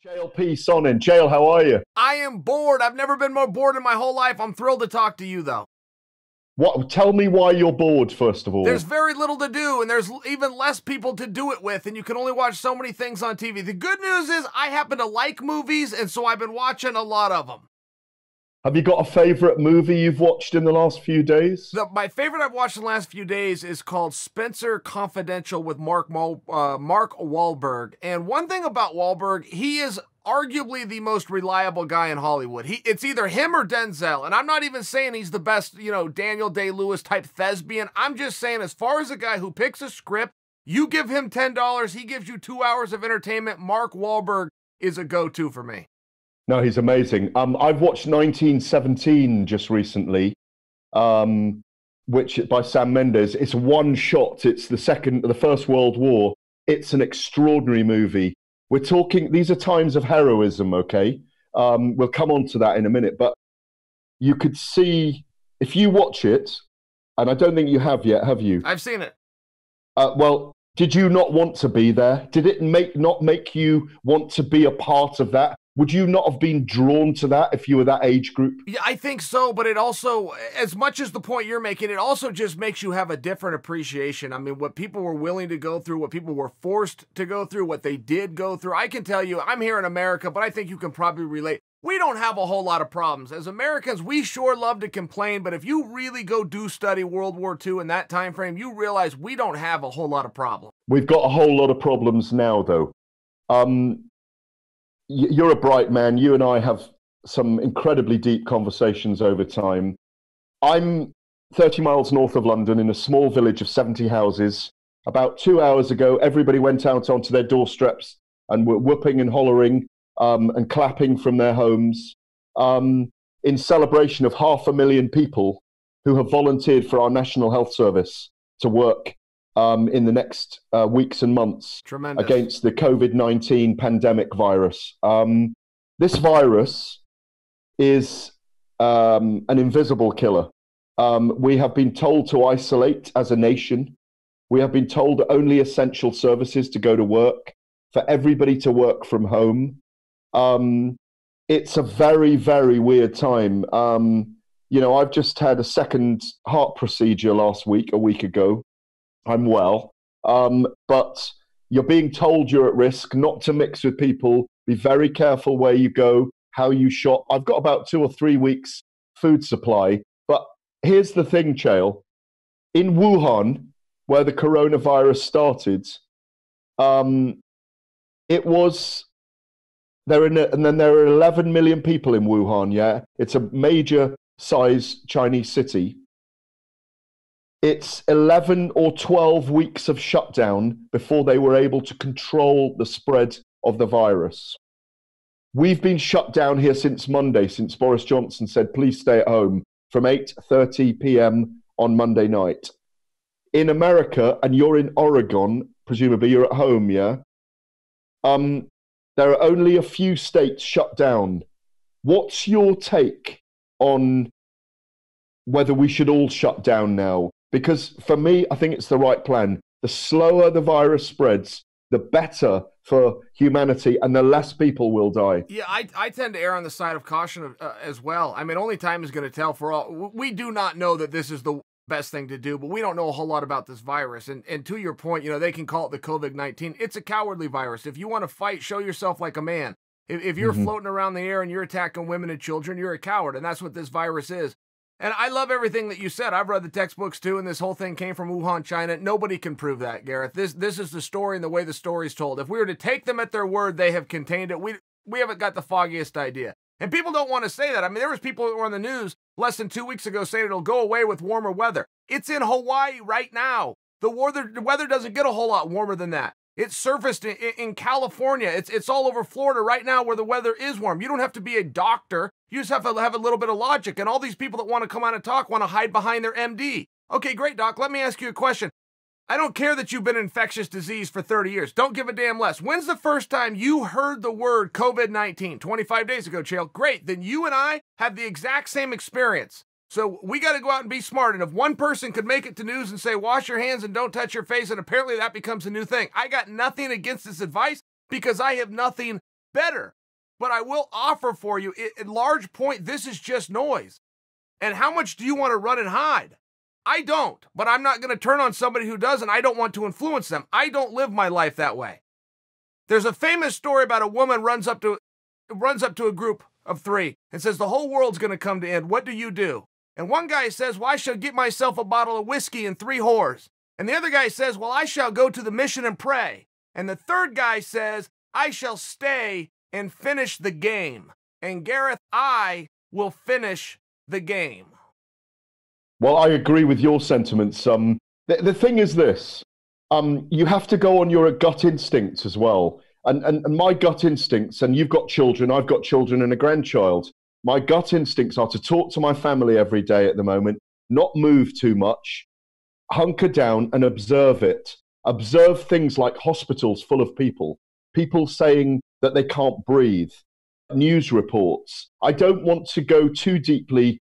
Chael Sonnen. Chael, how are you? I am bored. I've never been more bored in my whole life. I'm thrilled to talk to you, though. What? Tell me why you're bored, first of all. There's very little to do, and there's even less people to do it with, and you can only watch so many things on TV. The good news is I happen to like movies, and so I've been watching a lot of them. Have you got a favorite movie you've watched in the last few days? My favorite I've watched in the last few days is called Spencer Confidential with Mark Wahlberg. And one thing about Wahlberg, he is arguably the most reliable guy in Hollywood. It's either him or Denzel. And I'm not even saying he's the best, Daniel Day-Lewis type thespian. I'm just saying, as far as a guy who picks a script, you give him $10, he gives you 2 hours of entertainment. Mark Wahlberg is a go-to for me. No, he's amazing. I've watched 1917 just recently, which by Sam Mendes. It's one shot. It's the First World War. It's an extraordinary movie. We're talking, these are times of heroism, okay? We'll come on to that in a minute, but you could see, if you watch it, and I don't think you have yet, have you? I've seen it. Well, did you not want to be there? Did it not make you want to be a part of that? Would you not have been drawn to that if you were that age group? Yeah, I think so, but it also, as much as the point you're making, it also just makes you have a different appreciation. I mean, what people were willing to go through, what people were forced to go through, what they did go through. I can tell you, I'm here in America, but I think you can probably relate. We don't have a whole lot of problems. As Americans, we sure love to complain, but if you really go study World War II in that time frame, you realize we don't have a whole lot of problems. We've got a whole lot of problems now, though. You're a bright man. You and I have some incredibly deep conversations over time. I'm 30 miles north of London in a small village of 70 houses. About 2 hours ago, everybody went out onto their doorsteps and were whooping and hollering and clapping from their homes in celebration of 500,000 people who have volunteered for our National Health Service to work in the next weeks and months. Tremendous. Against the COVID-19 pandemic virus. This virus is an invisible killer. We have been told to isolate as a nation. We have been told only essential services to go to work, for everybody to work from home. It's a very, very weird time. I've just had a second heart procedure a week ago. I'm well, but you're being told you're at risk, not to mix with people, be very careful where you go, how you shop. I've got about 2 or 3 weeks food supply, but here's the thing, Chael. In Wuhan, where the coronavirus started, and then there are 11 million people in Wuhan, yeah? It's a major size Chinese city. It's 11 or 12 weeks of shutdown before they were able to control the spread of the virus. We've been shut down here since Monday, since Boris Johnson said, please stay at home, from 8:30 p.m. on Monday night. In America, and you're in Oregon, presumably you're at home, yeah? There are only a few states shut down. What's your take on whether we should all shut down now? Because for me, I think it's the right plan. The slower the virus spreads, the better for humanity and the less people will die. Yeah, I tend to err on the side of caution as well. I mean, only time is going to tell for all. We do not know that this is the best thing to do, but we don't know a whole lot about this virus. And to your point, they can call it the COVID-19. It's a cowardly virus. If you want to fight, show yourself like a man. If you're floating around the air and you're attacking women and children, you're a coward. And that's what this virus is. And I love everything that you said. I've read the textbooks too, and this whole thing came from Wuhan, China. Nobody can prove that, Gareth. This is the story and the way the story's told. If we were to take them at their word, they have contained it. We haven't got the foggiest idea. And people don't want to say that. I mean, there was people that were on the news less than 2 weeks ago saying it'll go away with warmer weather. It's in Hawaii right now. The weather doesn't get a whole lot warmer than that. It's surfaced in California. It's all over Florida right now where the weather is warm. You don't have to be a doctor. You just have to have a little bit of logic. And all these people that want to come out and talk want to hide behind their MD. Okay, great, Doc. Let me ask you a question. I don't care that you've been in infectious disease for 30 years. Don't give a damn less. When's the first time you heard the word COVID-19? 25 days ago, Chael. Great. Then you and I had the exact same experience. So we got to go out and be smart. And if one person could make it to news and say, wash your hands and don't touch your face, and apparently that becomes a new thing. I got nothing against this advice because I have nothing better. But I will offer for you, in large point, this is just noise. And how much do you want to run and hide? I don't, but I'm not going to turn on somebody who does, and I don't want to influence them. I don't live my life that way. There's a famous story about a woman runs up to a group of 3 and says, the whole world's going to come to end. What do you do? And one guy says, well, I shall get myself a bottle of whiskey and 3 whores. And the other guy says, well, I shall go to the mission and pray. And the third guy says, I shall stay and finish the game. And Gareth, I will finish the game. Well, I agree with your sentiments. The thing is this, you have to go on your gut instincts as well. And my gut instincts, and you've got children, I've got children and a grandchild. My gut instincts are to talk to my family every day at the moment, not move too much, hunker down and observe it. Observe things like hospitals full of people saying that they can't breathe, news reports. I don't want to go too deeply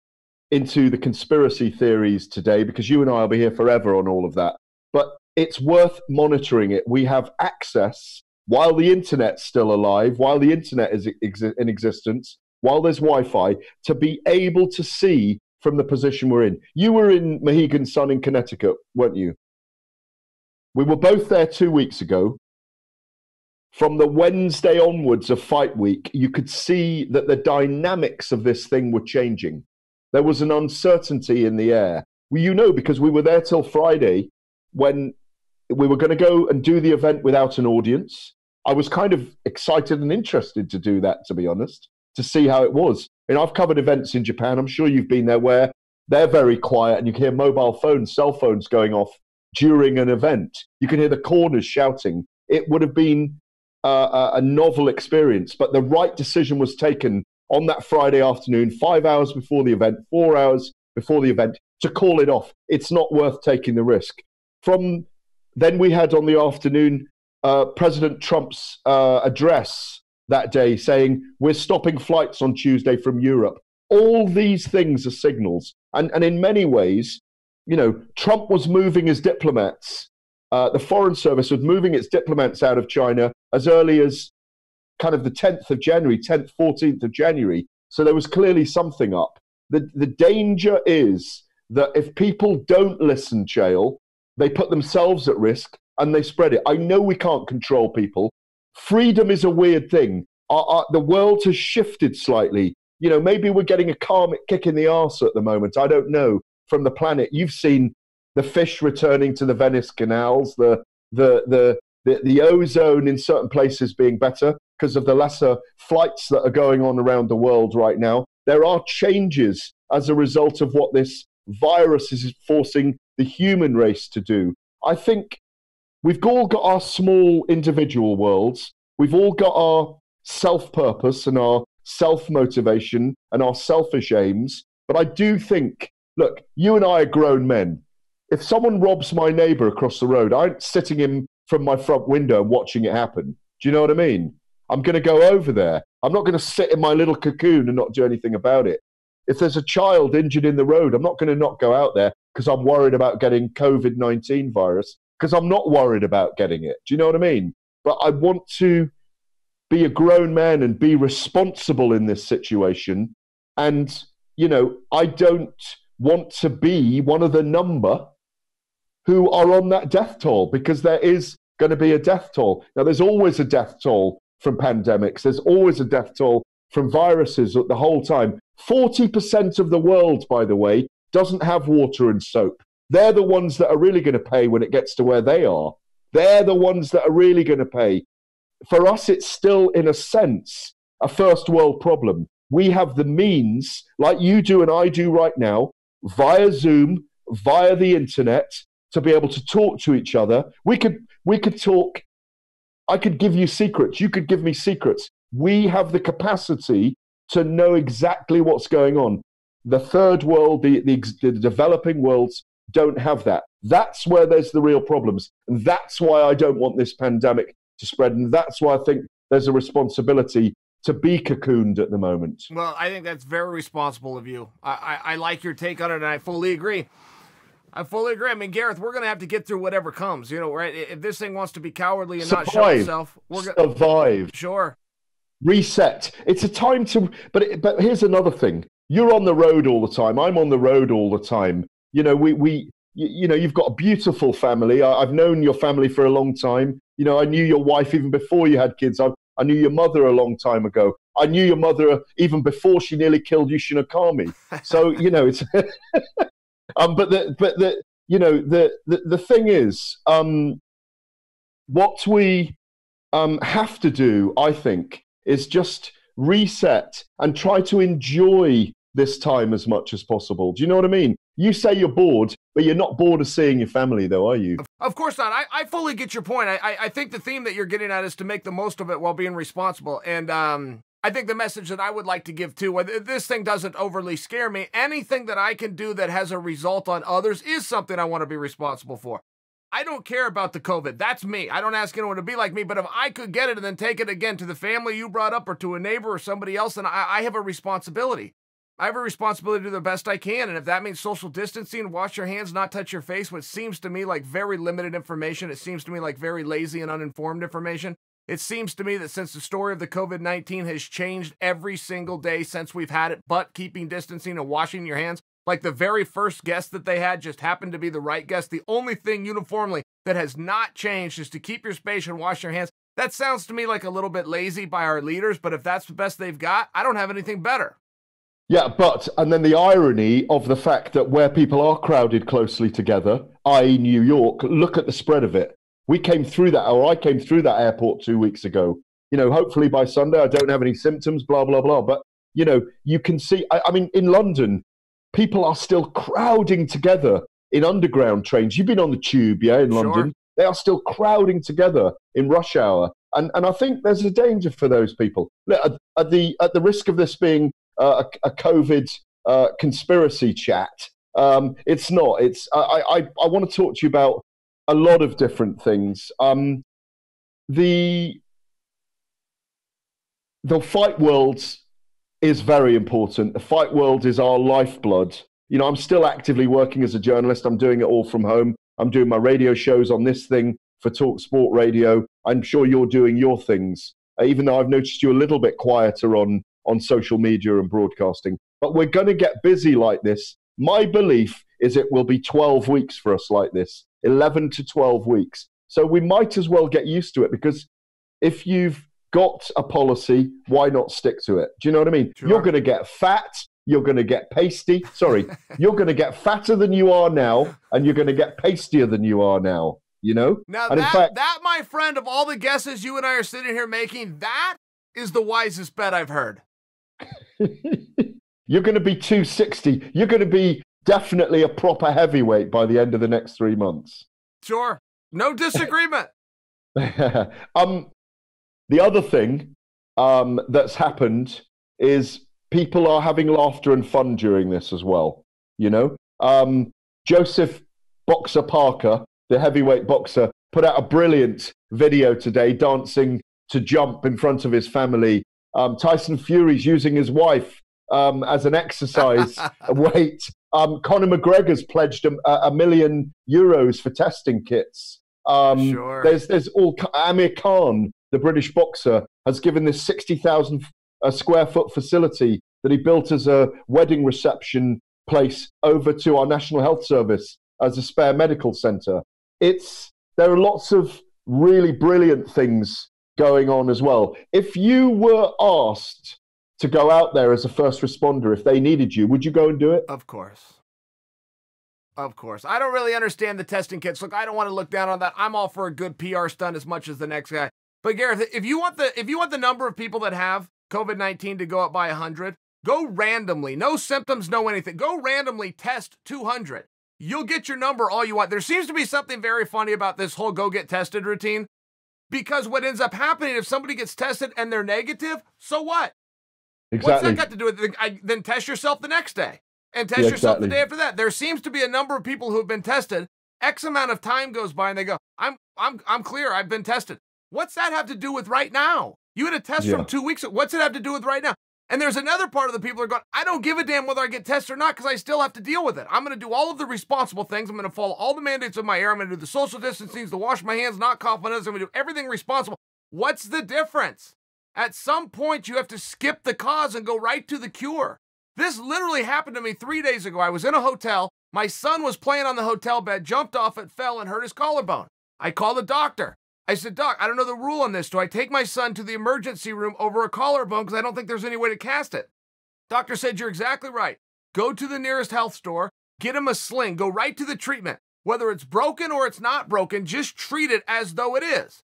into the conspiracy theories today because you and I will be here forever on all of that. But it's worth monitoring it. We have access while the internet's still alive, while the internet is in existence, while there's Wi-Fi, to be able to see from the position we're in. You were in Mohegan Sun in Connecticut, weren't you? We were both there 2 weeks ago. From the Wednesday onwards of fight week, you could see that the dynamics of this thing were changing. There was an uncertainty in the air. Well, you know, because we were there till Friday when we were going to go and do the event without an audience. I was kind of excited and interested to do that, to be honest, to see how it was. And I've covered events in Japan. I'm sure you've been there where they're very quiet and you can hear mobile phones, cell phones going off during an event. You can hear the corners shouting. It would have been a novel experience, but the right decision was taken on that Friday afternoon, 5 hours before the event, 4 hours before the event, to call it off. It's not worth taking the risk. From then we had on the afternoon President Trump's address that day saying, we're stopping flights on Tuesday from Europe. All these things are signals. And in many ways, you know, Trump was moving his diplomats. The Foreign Service was moving its diplomats out of China as early as kind of the 10th of January, 10th, 14th of January. So there was clearly something up. The danger is that if people don't listen, Chael, they put themselves at risk and they spread it. I know we can't control people. Freedom is a weird thing. The world has shifted slightly. You know, maybe we're getting a karmic kick in the arse at the moment. I don't know. From the planet, you've seen the fish returning to the Venice canals, the ozone in certain places being better because of the lesser flights that are going on around the world right now. There are changes as a result of what this virus is forcing the human race to do. I think we've all got our small individual worlds. We've all got our self-purpose and our self-motivation and our selfish aims. But I do think, look, you and I are grown men. If someone robs my neighbor across the road, I'm sitting in from my front window and watching it happen. Do you know what I mean? I'm going to go over there. I'm not going to sit in my little cocoon and not do anything about it. If there's a child injured in the road, I'm not going to not go out there because I'm worried about getting COVID-19 virus, because I'm not worried about getting it. Do you know what I mean? But I want to be a grown man and be responsible in this situation. And, you know, I don't want to be one of the number who are on that death toll, because there is going to be a death toll. Now, there's always a death toll from pandemics. There's always a death toll from viruses the whole time. 40% of the world, by the way, doesn't have water and soap. They're the ones that are really going to pay when it gets to where they are. They're the ones that are really going to pay. For us, it's still, in a sense, a first world problem. We have the means, like you do and I do right now, via Zoom, via the internet, to be able to talk to each other. We could talk. I could give you secrets. You could give me secrets. We have the capacity to know exactly what's going on. The third world, the developing worlds don't have that. That's where there's the real problems. And that's why I don't want this pandemic to spread. And that's why I think there's a responsibility to be cocooned at the moment. Well, I think that's very responsible of you. I like your take on it, and I fully agree. I fully agree. I mean, Gareth, we're going to have to get through whatever comes, you know, right? If this thing wants to be cowardly and not show itself, we're going to survive. Sure. reset. It's a time to, but here's another thing. You're on the road all the time. I'm on the road all the time. You know, you've got a beautiful family. I've known your family for a long time. You know, I knew your wife even before you had kids. I knew your mother a long time ago. I knew your mother even before she nearly killed Yushin Okami. So, you know, it's, the thing is, what we have to do, I think, is just reset and try to enjoy this time as much as possible. Do you know what I mean? You say you're bored, but you're not bored of seeing your family, though, are you? Of course not. I fully get your point. I think the theme that you're getting at is to make the most of it while being responsible. And I think the message that I would like to give too, whether this thing doesn't overly scare me, anything that I can do that has a result on others is something I want to be responsible for. I don't care about the COVID. That's me. I don't ask anyone to be like me, but if I could get it and then take it again to the family you brought up or to a neighbor or somebody else, then I have a responsibility. I have a responsibility to do the best I can, and if that means social distancing, wash your hands, not touch your face, which seems to me like very limited information, it seems to me like very lazy and uninformed information. It seems to me that since the story of the COVID-19 has changed every single day since we've had it, but keeping distancing and washing your hands, like the very first guest that they had just happened to be the right guest. The only thing uniformly that has not changed is to keep your space and wash your hands. That sounds to me like a little bit lazy by our leaders, but if that's the best they've got, I don't have anything better. Yeah, and then the irony of the fact that where people are crowded closely together, i.e. New York, look at the spread of it. We came through that, or I came through that airport 2 weeks ago. You know, hopefully by Sunday I don't have any symptoms, blah, blah, blah. But, you know, you can see, I mean, in London, people are still crowding together in underground trains. You've been on the tube, yeah, in London. They are still crowding together in rush hour. And I think there's a danger for those people. At the risk of this being a COVID conspiracy chat, it's not. It's I want to talk to you about a lot of different things. The fight world is very important. The fight world is our lifeblood. You know, I'm still actively working as a journalist. I'm doing it all from home. I'm doing my radio shows on this thing for Talk Sport Radio. I'm sure you're doing your things, even though I've noticed you a little bit quieter on social media and broadcasting. But we're going to get busy like this. My belief is it will be 12 weeks for us like this, 11 to 12 weeks. So we might as well get used to it, because if you've got a policy, why not stick to it? Do you know what I mean? Sure. You're going to get fat. You're going to get pasty. Sorry, you're going to get fatter than you are now, and you're going to get pastier than you are now. You know? Now, and that, my friend, of all the guesses you and I are sitting here making, that is the wisest bet I've heard. You're going to be 260. You're going to be definitely a proper heavyweight by the end of the next 3 months. Sure. No disagreement. The other thing that's happened is people are having laughter and fun during this as well. You know, Joseph Boxer Parker, the heavyweight boxer, put out a brilliant video today dancing to Jump in front of his family. Tyson Fury's using his wife as an exercise weight. Conor McGregor's pledged €1 million for testing kits. Sure. There's all. Amir Khan, the British boxer, has given this 60,000 square foot facility that he built as a wedding reception place over to our National Health Service as a spare medical centre. There are lots of really brilliant things going on as well. If you were asked to go out there as a first responder, if they needed you, would you go and do it? Of course. Of course. I don't really understand the testing kits. Look, I don't want to look down on that. I'm all for a good PR stunt as much as the next guy. But Gareth, if you want the number of people that have COVID-19 to go up by 100, go randomly. No symptoms, no anything. Go randomly test 200. You'll get your number all you want. There seems to be something very funny about this whole go get tested routine, because what ends up happening, if somebody gets tested and they're negative, so what? Exactly. What's that got to do with it? Then test yourself the next day and test yourself the day after that. There seems to be a number of people who have been tested. X amount of time goes by and they go, I'm clear. I've been tested. What's that have to do with right now? You had a test from 2 weeks ago. What's it have to do with right now? And there's another part of the people who are going, I don't give a damn whether I get tested or not, because I still have to deal with it. I'm going to do all of the responsible things. I'm going to follow all the mandates of my area. I'm going to do the social distancing, the wash my hands, not cough on us. I'm going to do everything responsible. What's the difference? At some point, you have to skip the cause and go right to the cure. This literally happened to me 3 days ago. I was in a hotel. My son was playing on the hotel bed, jumped off it, fell, and hurt his collarbone. I called the doctor. I said, Doc, I don't know the rule on this. Do I take my son to the emergency room over a collarbone because I don't think there's any way to cast it? Doctor said, you're exactly right. Go to the nearest health store, get him a sling, go right to the treatment. Whether it's broken or it's not broken, just treat it as though it is.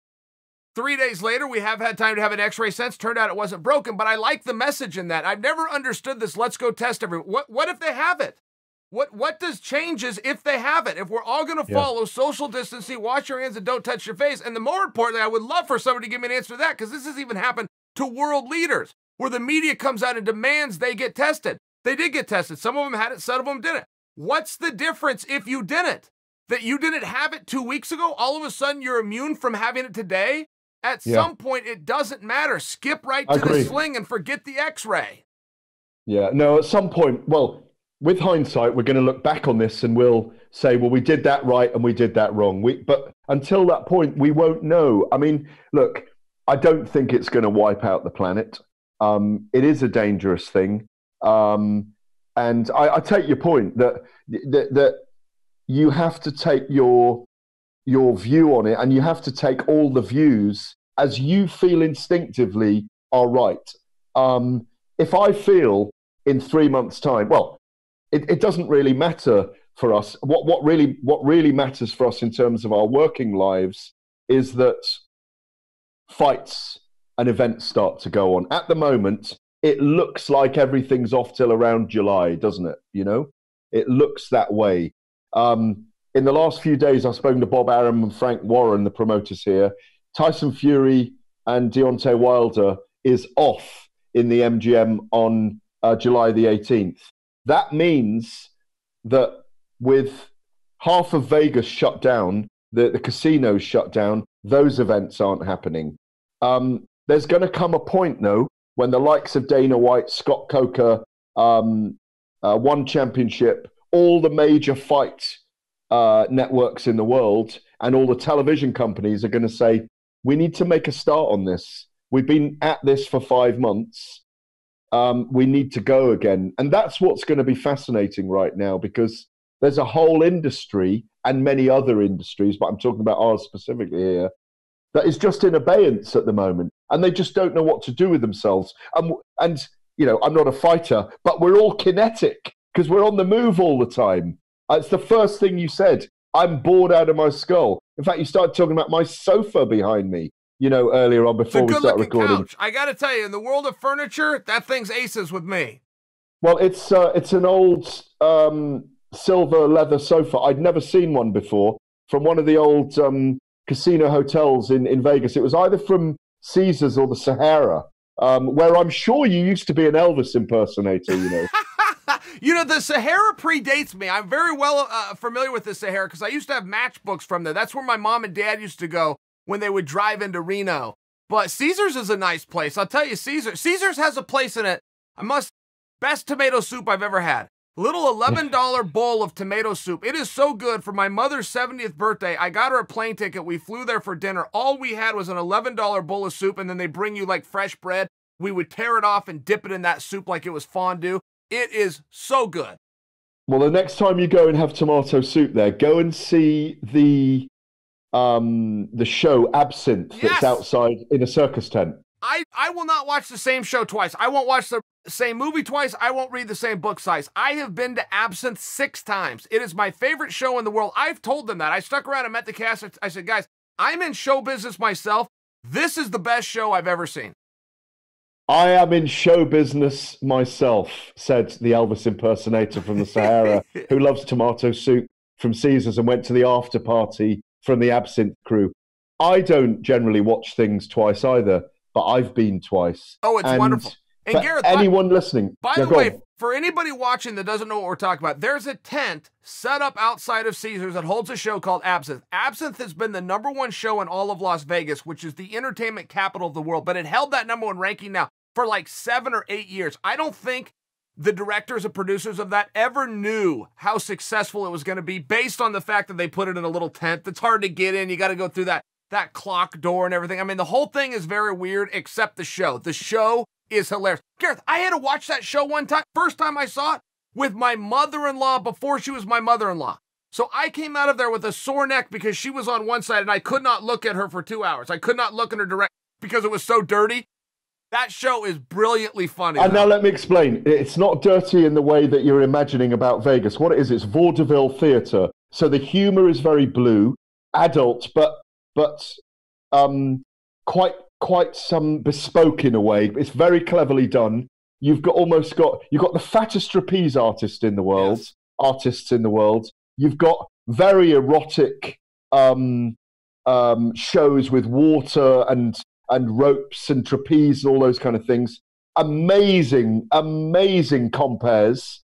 3 days later, we have had time to have an x-ray since. Turned out it wasn't broken, but I like the message in that. I've never understood this, let's go test everyone. What if they have it? What does changes if they have it? If we're all going to follow social distancing, wash your hands and don't touch your face. And the more importantly, I would love for somebody to give me an answer to that, because this has even happened to world leaders where the media comes out and demands they get tested. They did get tested. Some of them had it, some of them didn't. What's the difference if you didn't? That you didn't have it 2 weeks ago, all of a sudden you're immune from having it today? At some point, it doesn't matter. Skip right to the sling and forget the x-ray. Yeah, no, at some point, well, with hindsight, we're going to look back on this and we'll say, well, we did that right and we did that wrong. But until that point, we won't know. I mean, look, I don't think it's going to wipe out the planet. It is a dangerous thing. And I take your point that you have to take your view on it, and you have to take all the views as you feel instinctively are right. If I feel in 3 months' time, well, it doesn't really matter for us. What really matters for us in terms of our working lives is that fights and events start to go on. At the moment, it looks like everything's off till around July, doesn't it? You know, it looks that way. In the last few days, I've spoken to Bob Arum and Frank Warren, the promoters here. Tyson Fury and Deontay Wilder is off in the MGM on July the 18th. That means that with half of Vegas shut down, the casinos shut down, those events aren't happening. There's going to come a point, though, when the likes of Dana White, Scott Coker, One Championship, all the major fight networks in the world and all the television companies are going to say, we need to make a start on this. We've been at this for 5 months. We need to go again. And that's what's going to be fascinating right now, because there's a whole industry and many other industries, but I'm talking about ours specifically here, that is just in abeyance at the moment. And they just don't know what to do with themselves. And you know, I'm not a fighter, but we're all kinetic because we're on the move all the time. It's the first thing you said. I'm bored out of my skull. In fact, you started talking about my sofa behind me, you know, earlier on before we start recording. Couch. I got to tell you, in the world of furniture, that thing's aces with me. Well, it's an old silver leather sofa. I'd never seen one before, from one of the old casino hotels in Vegas. It was either from Caesars or the Sahara, where I'm sure you used to be an Elvis impersonator, you know. You know, the Sahara predates me. I'm very well familiar with the Sahara because I used to have matchbooks from there. That's where my mom and dad used to go when they would drive into Reno. But Caesars is a nice place. I'll tell you, Caesars has a place in it. Best tomato soup I've ever had. Little $11 bowl of tomato soup. It is so good. For my mother's 70th birthday, I got her a plane ticket. We flew there for dinner. All we had was an $11 bowl of soup, and then they bring you like fresh bread. We would tear it off and dip it in that soup like it was fondue. It is so good. Well, the next time you go and have tomato soup there, go and see the show Absinthe that's outside in a circus tent. I will not watch the same show twice. I won't watch the same movie twice. I won't read the same book twice. I have been to Absinthe 6 times. It is my favorite show in the world. I've told them that. I stuck around and met the cast. I said, guys, I'm in show business myself. This is the best show I've ever seen. I am in show business myself, said the Elvis impersonator from the Sahara, who loves tomato soup from Caesars and went to the after party from the Absinthe crew. I don't generally watch things twice either, but I've been twice. Oh, it's wonderful. And Gareth, anyone listening, by the way, for anybody watching that doesn't know what we're talking about, there's a tent set up outside of Caesars that holds a show called Absinthe. Absinthe has been the #1 show in all of Las Vegas, which is the entertainment capital of the world, but it held that #1 ranking now for like 7 or 8 years. I don't think the directors and producers of that ever knew how successful it was going to be based on the fact that they put it in a little tent that's hard to get in. You got to go through that. that clock door and everything. I mean, the whole thing is very weird, except the show. The show is hilarious. Gareth, I had to watch that show one time, first time I saw it, with my mother-in-law before she was my mother-in-law. So I came out of there with a sore neck because she was on one side and I could not look at her for 2 hours. I could not look in her direct because it was so dirty. That show is brilliantly funny. And now let me explain. It's not dirty in the way that you're imagining about Vegas. What it is, it's vaudeville theatre. So the humor is very blue, adult, but quite some bespoke in a way. It's very cleverly done. You've got the fattest trapeze artists in the world. You've got very erotic shows with water and ropes and trapeze and all those kind of things. Amazing compares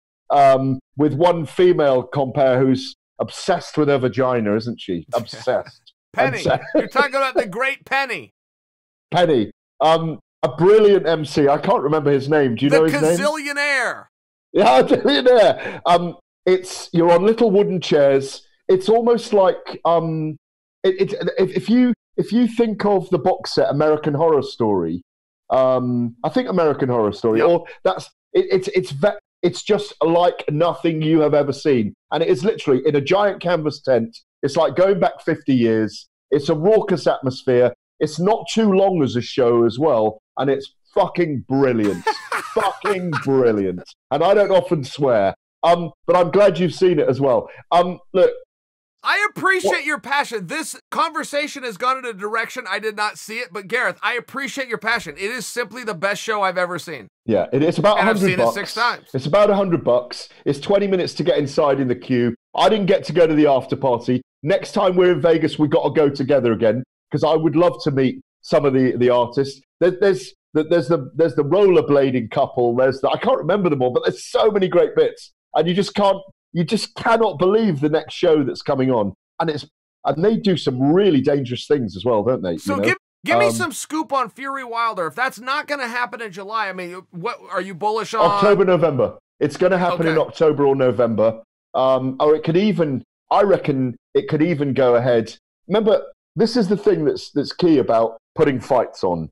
with one female compare who's obsessed with her vagina, isn't she? Obsessed. Penny. You're talking about the great Penny. Penny. A brilliant MC. I can't remember his name. Do you know his name? The Gazillionaire. Yeah, Gazillionaire. You're on little wooden chairs. It's almost like if you think of the box set American Horror Story, I think American Horror Story, yep. or it's just like nothing you have ever seen, and it is literally in a giant canvas tent. It's like going back 50 years. It's a raucous atmosphere. It's not too long as a show as well, and it's fucking brilliant, fucking brilliant. And I don't often swear, but I'm glad you've seen it as well. Look. I appreciate your passion. This conversation has gone in a direction I did not see it, but Gareth, I appreciate your passion. It is simply the best show I've ever seen. Yeah, it's about $100. I've seen it 6 times. It's about $100. It's 20 minutes to get inside in the queue. I didn't get to go to the after party. Next time we're in Vegas, we got to go together again because I would love to meet some of the artists. There's the rollerblading couple. I can't remember them all, but there's so many great bits, and you just cannot believe the next show that's coming on. And they do some really dangerous things as well, don't they? So give me some scoop on Fury Wilder. If that's not going to happen in July, I mean, what are you bullish on? October, November. It's going to happen in October or November. Or it could even, I reckon it could even go ahead. Remember, this is the thing that's key about putting fights on.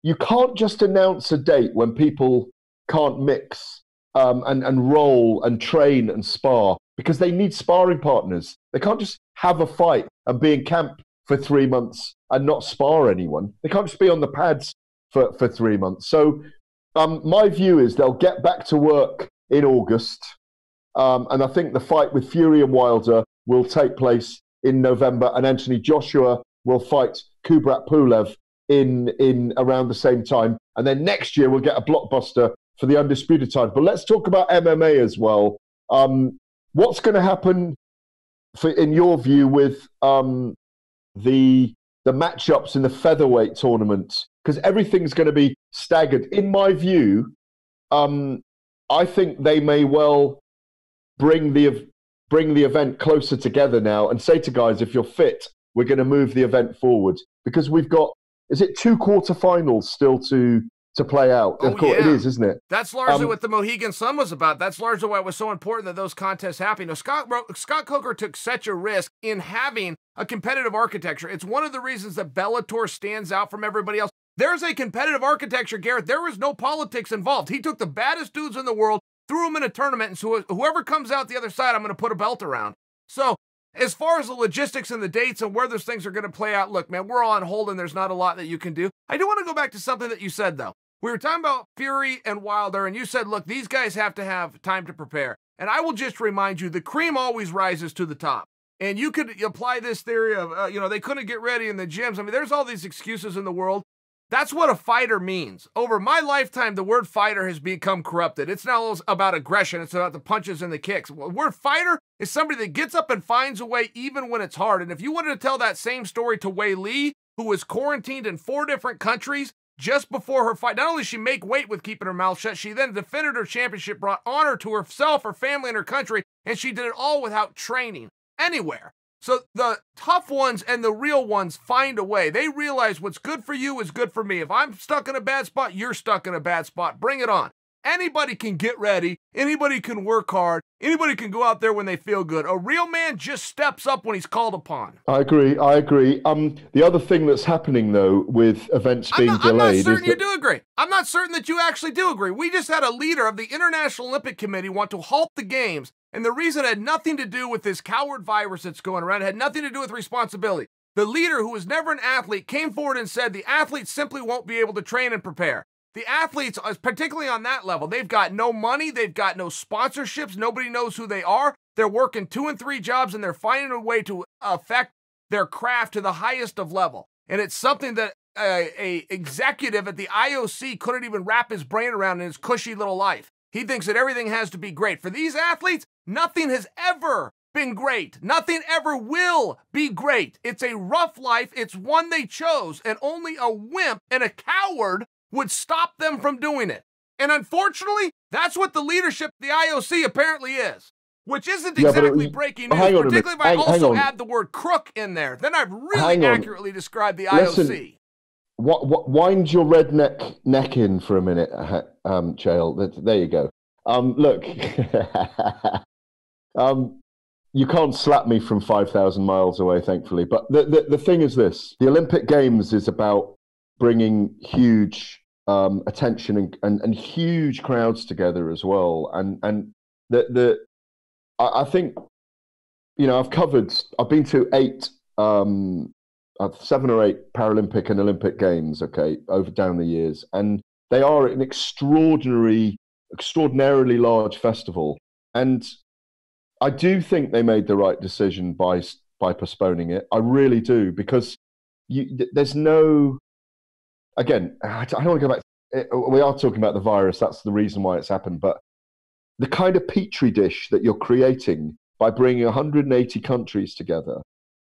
You can't just announce a date when people can't mix and roll and train and spar, because they need sparring partners. They can't just have a fight and be in camp for 3 months and not spar anyone. They can't just be on the pads for 3 months. So my view is they'll get back to work in August. And I think the fight with Fury and Wilder will take place in November, and Anthony Joshua will fight Kubrat Pulev in around the same time. And then next year we'll get a blockbuster for the undisputed title. But let's talk about MMA as well. What's going to happen, in your view, with the matchups in the featherweight tournament? Because everything's going to be staggered. In my view, I think they may well bring the event closer together now and say to guys, if you're fit, we're going to move the event forward, because we've got, is it 2 quarterfinals still to play out? Oh, yeah. It is, isn't it? That's largely what the Mohegan Sun was about. That's largely why it was so important that those contests happen. Now, Scott Coker took such a risk in having a competitive architecture. It's one of the reasons that Bellator stands out from everybody else. There's a competitive architecture, Gareth. There was no politics involved. He took the baddest dudes in the world, threw them in a tournament, and so whoever comes out the other side, I'm going to put a belt around. So as far as the logistics and the dates and where those things are going to play out, look, man, we're all on hold and there's not a lot that you can do. I do want to go back to something that you said, though. We were talking about Fury and Wilder, and you said, look, these guys have to have time to prepare. And I will just remind you, the cream always rises to the top. And you could apply this theory of, they couldn't get ready in the gyms. I mean, there's all these excuses in the world. That's what a fighter means. Over my lifetime, the word fighter has become corrupted. It's now about aggression. It's about the punches and the kicks. The word fighter is somebody that gets up and finds a way even when it's hard. And if you wanted to tell that same story to Wei Li, who was quarantined in 4 different countries just before her fight, not only did she make weight with keeping her mouth shut, she then defended her championship, brought honor to herself, her family, and her country, and she did it all without training anywhere. So the tough ones and the real ones find a way. They realize what's good for you is good for me. If I'm stuck in a bad spot, you're stuck in a bad spot. Bring it on. Anybody can get ready. Anybody can work hard. Anybody can go out there when they feel good. A real man just steps up when he's called upon. I agree. The other thing that's happening, though, with events being delayed, I'm not certain you do agree. I'm not certain that you actually do agree. We just had a leader of the International Olympic Committee want to halt the games, and the reason had nothing to do with this coward virus that's going around. It had nothing to do with responsibility. The leader, who was never an athlete, came forward and said the athletes simply won't be able to train and prepare. The athletes, particularly on that level, they've got no money, they've got no sponsorships, nobody knows who they are. They're working 2 and 3 jobs, and they're finding a way to affect their craft to the highest of level. And it's something that a executive at the IOC couldn't even wrap his brain around in his cushy little life. He thinks that everything has to be great. For these athletes, nothing has ever been great. Nothing ever will be great. It's a rough life. It's one they chose, and only a wimp and a coward would stop them from doing it. And unfortunately, that's what the leadership of the IOC apparently is, which isn't exactly breaking news, particularly if I also add the word crook in there. Then I've really accurately described the IOC. Wind your redneck neck in for a minute, Chael. There you go. Look, you can't slap me from 5,000 miles away, thankfully. But the thing is this. The Olympic Games is about bringing huge attention and huge crowds together as well. And I think, I've been to 7 or 8 Paralympic and Olympic Games, down the years. And they are an extraordinarily large festival. And I do think they made the right decision by postponing it. I really do, because there's no... Again, I don't want to go back. We are talking about the virus. That's the reason why it's happened. But the kind of petri dish that you're creating by bringing 180 countries together,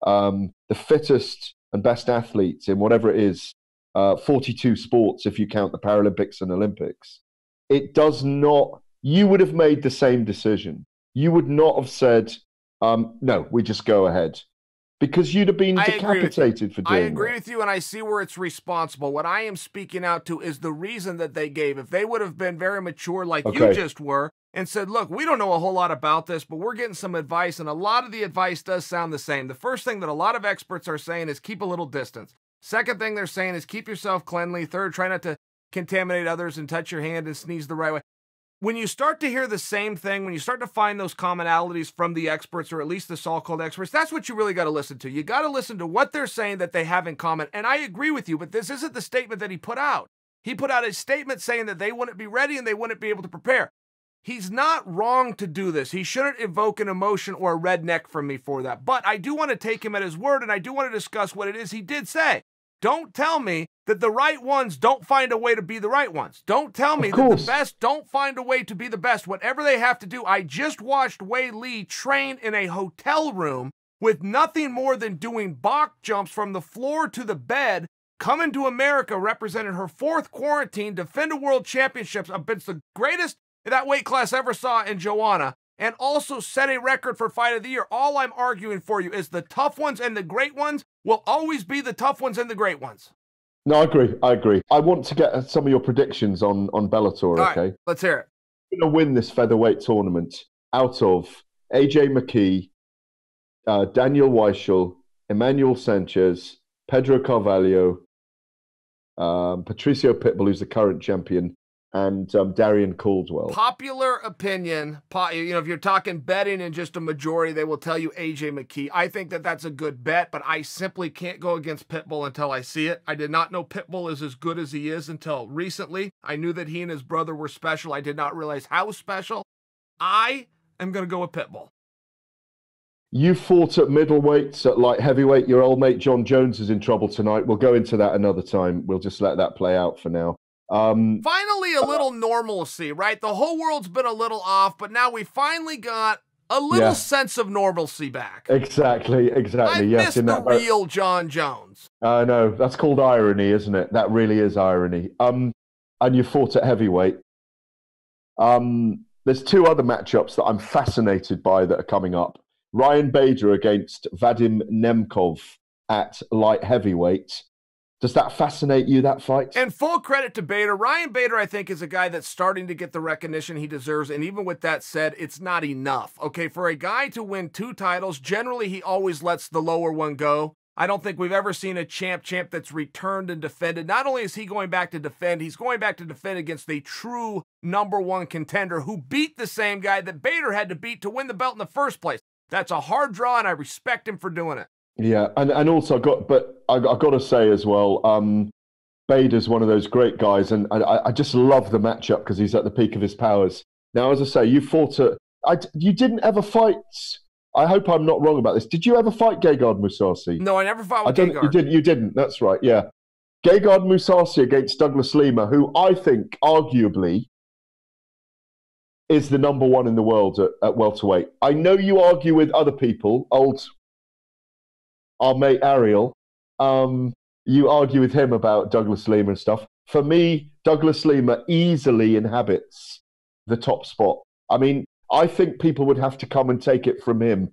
the fittest and best athletes in whatever it is, 42 sports if you count the Paralympics and Olympics, it does not... You would have made the same decision. You would not have said, no, we just go ahead. Because you'd have been decapitated for doing that. I agree with you, and I see where it's responsible. What I am speaking out to is the reason that they gave. If they would have been very mature like you just were and said, look, we don't know a whole lot about this, but we're getting some advice, and a lot of the advice does sound the same. The first thing that a lot of experts are saying is keep a little distance. Second thing they're saying is keep yourself cleanly. Third, try not to contaminate others and touch your hand and sneeze the right way. When you start to hear the same thing, when you start to find those commonalities from the experts, or at least the so-called experts, that's what you really got to listen to. You got to listen to what they're saying that they have in common. And I agree with you, but this isn't the statement that he put out. He put out a statement saying that they wouldn't be ready and they wouldn't be able to prepare. He's not wrong to do this. He shouldn't evoke an emotion or a redneck from me for that. But I do want to take him at his word, and I do want to discuss what it is he did say. Don't tell me that the right ones don't find a way to be the right ones. Don't tell me that the best don't find a way to be the best. Whatever they have to do. I just watched Wei Li train in a hotel room with nothing more than doing box jumps from the floor to the bed, coming to America, represented her 4th quarantine, defend a world championships against the greatest that weight class ever saw in Joanna, and also set a record for Fight of the Year. All I'm arguing for you is the tough ones and the great ones will always be the tough ones and the great ones. No, I agree. I want to get some of your predictions on Bellator, All right, let's hear it. Who's going to win this featherweight tournament out of AJ McKee, Daniel Weichel, Emmanuel Sanchez, Pedro Carvalho, Patricio Pitbull, who's the current champion, and Darian Caldwell? Popular opinion, if you're talking betting and just a majority, they will tell you AJ McKee. I think that that's a good bet, but I simply can't go against Pitbull until I see it. I did not know Pitbull is as good as he is until recently. I knew that he and his brother were special. I did not realize how special. I am going to go with Pitbull. You fought at middleweight, at light heavyweight. Your old mate John Jones is in trouble tonight. We'll go into that another time. We'll just let that play out for now. Finally, a little normalcy, right? The whole world's been a little off, but now we finally got a little sense of normalcy back. Exactly. I miss the real John Jones. I know. That's called irony, isn't it? That really is irony. And you fought at heavyweight. There's 2 other matchups that I'm fascinated by that are coming up. Ryan Bader against Vadim Nemkov at light heavyweight. Does that fascinate you, that fight? And full credit to Bader. Ryan Bader, I think, is a guy that's starting to get the recognition he deserves. And even with that said, it's not enough. Okay, for a guy to win 2 titles, generally he always lets the lower one go. I don't think we've ever seen a champ that's returned and defended. Not only is he going back to defend, he's going back to defend against the true #1 contender who beat the same guy that Bader had to beat to win the belt in the first place. That's a hard draw, and I respect him for doing it. Yeah, and also I got to say as well, Bader's one of those great guys, and I just love the matchup because he's at the peak of his powers. Now, as I say, you didn't ever fight. I hope I'm not wrong about this. Did you ever fight Gegard Mousasi? No, I never fought with Gegard. You didn't. That's right. Yeah, Gegard Mousasi against Douglas Lima, who I think arguably is the #1 in the world at welterweight. I know you argue with other people, our mate Ariel. You argue with him about Douglas Lima and stuff. For me, Douglas Lima easily inhabits the top spot. I mean, I think people would have to come and take it from him.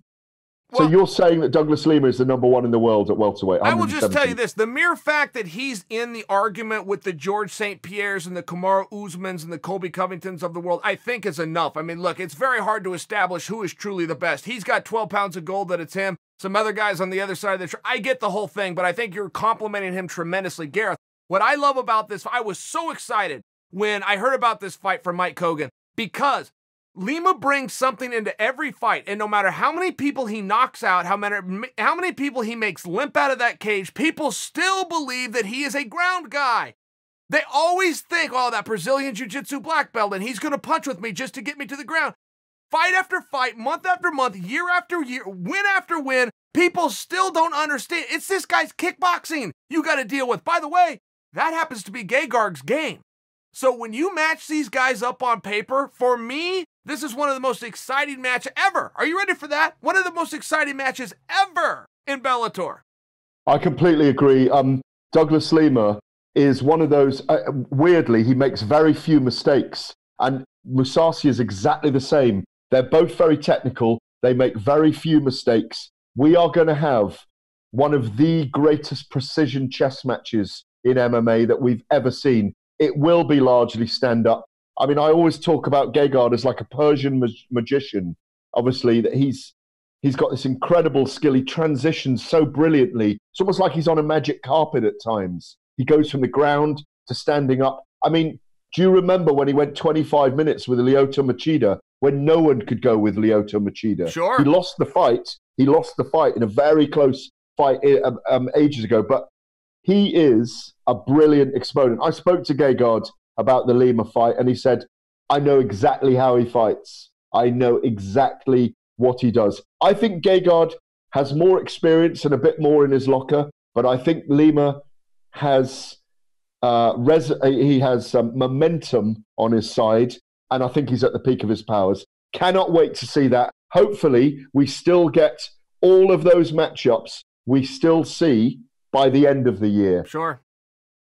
So you're saying that Douglas Lima is the #1 in the world at welterweight? I will just tell you this. The mere fact that he's in the argument with the George St. Pierres and the Kamaru Usmans and the Colby Covingtons of the world, I think is enough. I mean, look, it's very hard to establish who is truly the best. He's got 12 pounds of gold that it's him. Some other guys on the other side of the I get the whole thing, but I think you're complimenting him tremendously. Gareth, what I love about this, I was so excited when I heard about this fight from Mike Kogan because Lima brings something into every fight, and no matter how many people he knocks out, how many people he makes limp out of that cage, people still believe that he is a ground guy. They always think, oh, that Brazilian Jiu-Jitsu black belt, and he's going to punch with me just to get me to the ground. Fight after fight, month after month, year after year, win after win, people still don't understand. It's this guy's kickboxing you got to deal with. By the way, that happens to be Gegard's game. So when you match these guys up on paper, for me, this is one of the most exciting matches ever. Are you ready for that? One of the most exciting matches ever in Bellator. I completely agree. Douglas Lima is one of those, weirdly, he makes very few mistakes. And Mousasi is exactly the same. They're both very technical. They make very few mistakes. We are going to have one of the greatest precision chess matches in MMA that we've ever seen. It will be largely stand-up. I mean, I always talk about Gegard as like a Persian magician. Obviously, that he's got this incredible skill. He transitions so brilliantly. It's almost like he's on a magic carpet at times. He goes from the ground to standing up. I mean, do you remember when he went 25 minutes with Lyoto Machida when no one could go with Lyoto Machida? Sure. He lost the fight. He lost the fight in a very close fight ages ago. But he is a brilliant exponent. I spoke to Gegard about the Lima fight, and he said, I know exactly how he fights. I know exactly what he does. I think Gegard has more experience and a bit more in his locker, but I think Lima has momentum on his side, and I think he's at the peak of his powers. Cannot wait to see that. Hopefully, we still get all of those matchups we still see by the end of the year. Sure.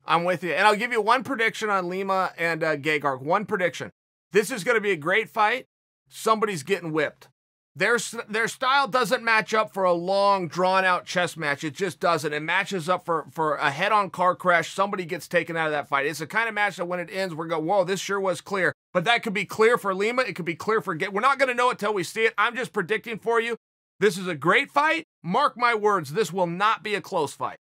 I'm with you. And I'll give you one prediction on Lima and Gegard. One prediction. This is going to be a great fight. Somebody's getting whipped. Their style doesn't match up for a long, drawn-out chess match. It just doesn't. It matches up for a head-on car crash. Somebody gets taken out of that fight. It's the kind of match that when it ends, we're going, whoa, this sure was clear. But that could be clear for Lima. It could be clear for Gegard. We're not going to know it till we see it. I'm just predicting for you. This is a great fight. Mark my words, this will not be a close fight.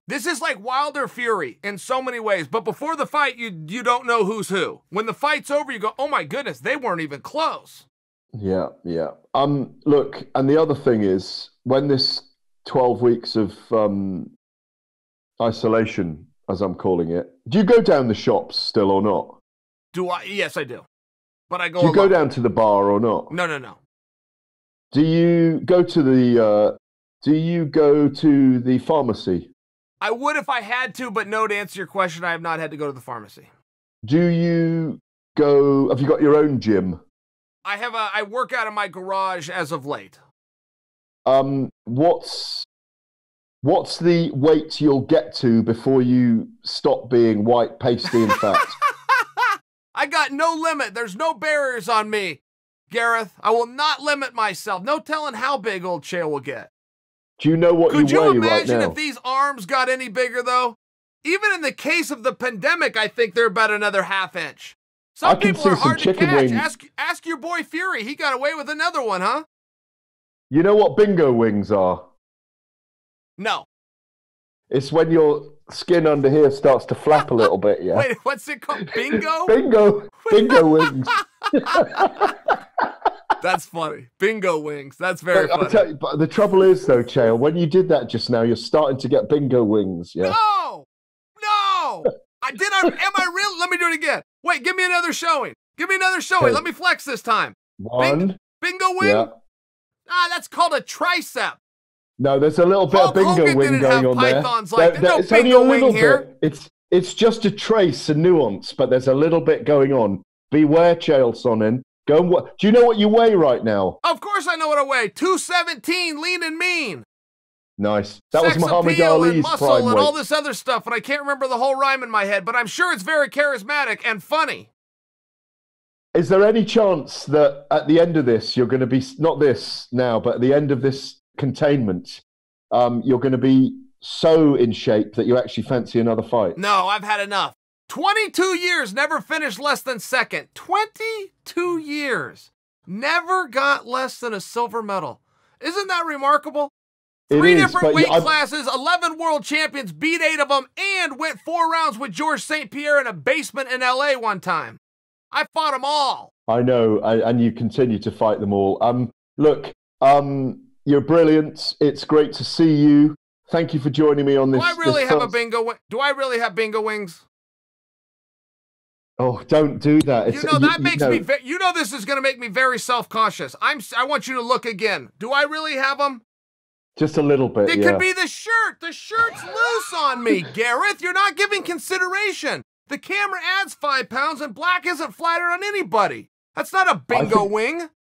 This is like Wilder Fury in so many ways, but before the fight, you don't know who's who. When the fight's over, you go, oh my goodness, they weren't even close. Yeah. Look, and the other thing is, when this 12 weeks of isolation, as I'm calling it, do you go down the shops still or not? Do I? Yes, I do. But I go Do you alone. go down to the bar or not? No. Do you go to the pharmacy? I would if I had to, but no, to answer your question, I have not had to go to the pharmacy. Have you got your own gym? I work out of my garage as of late. What's the weight you'll get to before you stop being white, pasty, and fat? I got no limit. There's no barriers on me, Gareth. I will not limit myself. No telling how big old Chael will get. Do you know what Could you you weigh right imagine now? if these arms got any bigger, though? Even in the case of the pandemic, I think they're about another half inch. Some people are hard to catch. Ask your boy Fury. He got away with another one, huh? You know what bingo wings are? No. It's when your skin under here starts to flap a little bit, yeah? Wait, what's it called? Bingo? Bingo wings. That's funny. Bingo wings. That's very funny. Tell you, but the trouble is, though, Chael, when you did that just now, you're starting to get bingo wings, yeah? No! Am I real? Let me do it again. Wait, give me another showing. Okay. Let me flex this time. One. Bingo wing? Yeah. That's called a tricep. No, there's a little bit Hulk of bingo Hogan wing didn't going have on there. pythons like that. It's No only a bingo little wing here. bit. It's just a trace, a nuance, but there's a little bit going on. Beware, Chael Sonnen. Go and do you know what you weigh right now? Of course I know what I weigh. 217, lean and mean. Nice. That was Sex Muhammad appeal Ali's and muscle prime and weight. all this other stuff, and I can't remember the whole rhyme in my head, but I'm sure it's very charismatic and funny. Is there any chance that at the end of this, you're going to be, not this now, but at the end of this containment, you're going to be so in shape that you actually fancy another fight? No, I've had enough. 22 years, never finished less than second. 22 years. Never got less than a silver medal. Isn't that remarkable? Three different weight classes, 11 world champions, beat 8 of them, and went 4 rounds with Georges St. Pierre in a basement in LA one time. I fought them all. I know, and you continue to fight them all. Look, you're brilliant. It's great to see you. Thank you for joining me on this. Do I really have a bingo? Do I really have bingo wings? Oh, don't do that. That makes me. You know, this is going to make me very self-conscious. I want you to look again. Do I really have them? Just a little bit. It could be the shirt. The shirt's loose on me, Gareth. You're not giving consideration. The camera adds 5 pounds, and black isn't flatter on anybody. That's not a bingo wing.